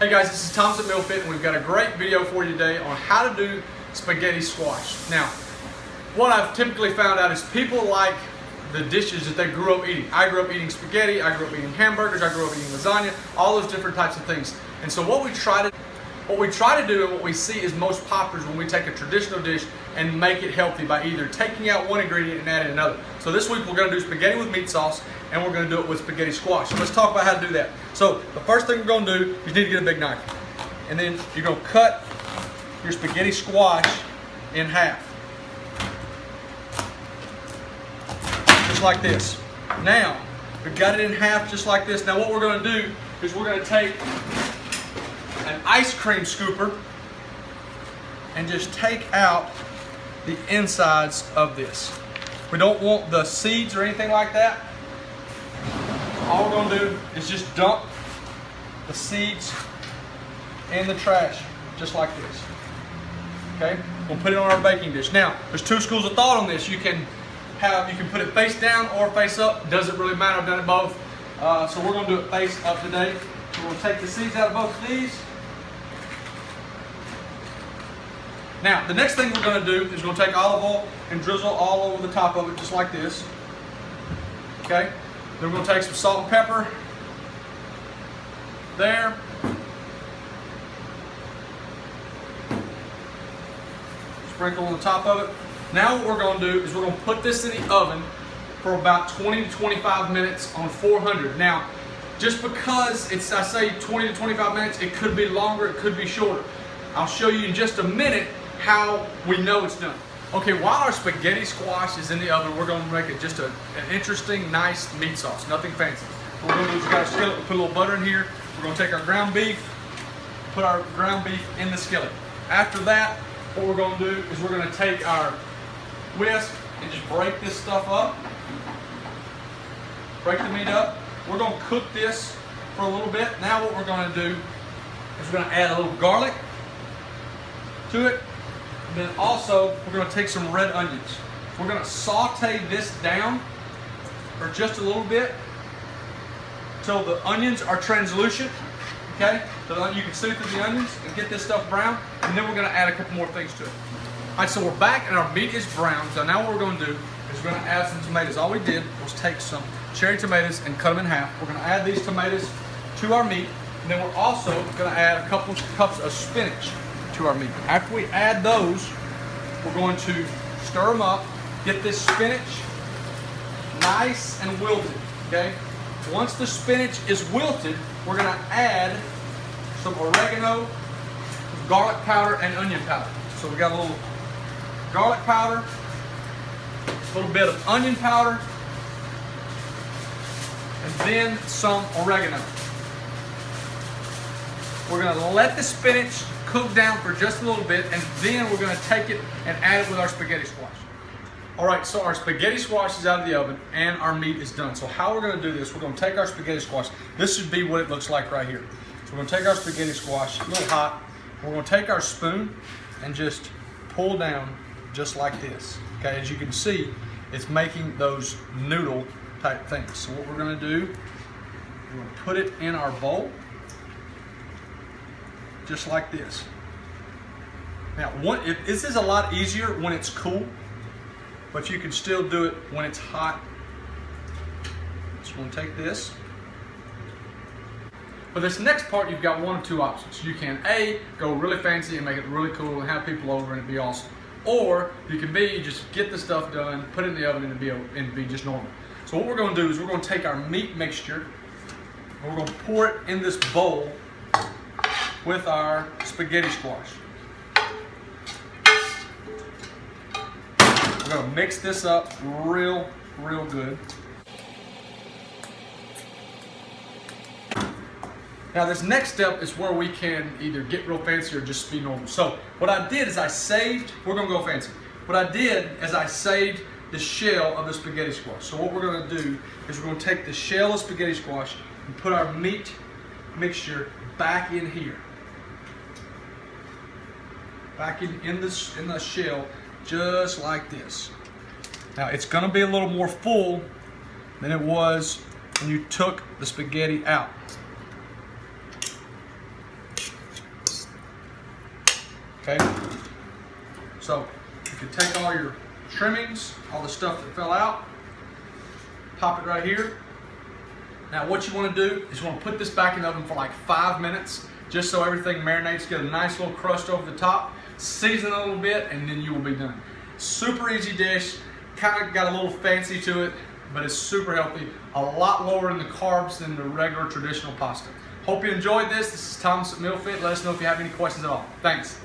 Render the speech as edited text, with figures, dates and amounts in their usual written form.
Hey guys, this is Thomas at MealFit, and we've got a great video for you today on how to do spaghetti squash. Now, what I've typically found out is people like the dishes that they grew up eating. I grew up eating spaghetti, I grew up eating hamburgers, I grew up eating lasagna, all those different types of things. And so what we try to do and what we see is most popular is when we take a traditional dish and make it healthy by either taking out one ingredient and adding another. So this week we're going to do spaghetti with meat sauce, and we're going to do it with spaghetti squash. So let's talk about how to do that. So the first thing we're going to do is you need to get a big knife. And then you're going to cut your spaghetti squash in half. Just like this. Now, we've got it in half just like this. Now what we're going to do is we're going to take an ice cream scooper and just take out the insides of this. We don't want the seeds or anything like that. All we're going to do is just dump the seeds in the trash, just like this. Okay, we'll put it on our baking dish. Now, there's two schools of thought on this. You can put it face down or face up. Doesn't really matter. I've done it both. So we're going to do it face up today. So we'll take the seeds out of both of these. Now, the next thing we're going to do is we're going to take olive oil and drizzle all over the top of it, just like this. Okay? Then we're going to take some salt and pepper. There. Sprinkle on the top of it. Now what we're going to do is we're going to put this in the oven for about 20 to 25 minutes on 400. Now, just because I say 20 to 25 minutes, it could be longer, it could be shorter. I'll show you in just a minute how we know it's done. Okay, while our spaghetti squash is in the oven, we're going to make it just an interesting, nice meat sauce. Nothing fancy. What we're going to do is we've got a skillet, we'll put a little butter in here. We're going to take our ground beef, put our ground beef in the skillet. After that, what we're going to do is we're going to take our whisk and just break this stuff up. Break the meat up. We're going to cook this for a little bit. Now what we're going to do is we're going to add a little garlic to it. And then also we're going to take some red onions. We're going to saute this down for just a little bit until the onions are translucent. Okay, so you can see through the onions and get this stuff brown. And then we're going to add a couple more things to it. All right, so we're back and our meat is brown. So now what we're going to do is we're going to add some tomatoes. All we did was take some cherry tomatoes and cut them in half. We're going to add these tomatoes to our meat. And then we're also going to add a couple cups of spinach to our meat. After we add those, we're going to stir them up, get this spinach nice and wilted, okay? Once the spinach is wilted, we're going to add some oregano, garlic powder, and onion powder. So we got a little garlic powder, a little bit of onion powder, and then some oregano. We're going to let the spinach cook down for just a little bit, and then we're going to take it and add it with our spaghetti squash. All right, so our spaghetti squash is out of the oven and our meat is done. So how we're going to do this, we're going to take our spaghetti squash. This should be what it looks like right here. So we're going to take our spaghetti squash, a little hot. We're going to take our spoon and just pull down just like this. Okay, as you can see, it's making those noodle type things. So what we're going to do, we're going to put it in our bowl. Just like this. Now, this is a lot easier when it's cool, but you can still do it when it's hot. So we're going to take this. For this next part, you've got one of two options. You can A, go really fancy and make it really cool and have people over and it'd be awesome. Or you can B, just get the stuff done, put it in the oven and it'd be just normal. So what we're going to do is we're going to take our meat mixture and we're going to pour it in this bowl with our spaghetti squash. We're going to mix this up real good. Now this next step is where we can either get real fancy or just be normal. So what I did is we're going to go fancy. What I did is I saved the shell of the spaghetti squash. So what we're going to do is we're going to take the shell of spaghetti squash and put our meat mixture back in here. Back in the shell, just like this. Now it's going to be a little more full than it was when you took the spaghetti out. So you can take all your trimmings, all the stuff that fell out, pop it right here. Now what you want to do is you want to put this back in the oven for like 5 minutes, just so everything marinates, get a nice little crust over the top, season it a little bit, and then you will be done. Super easy dish, kind of got a little fancy to it, but it's super healthy, a lot lower in the carbs than the regular traditional pasta. Hope you enjoyed this. This is Thomas at MealFit. Let us know if you have any questions at all. Thanks.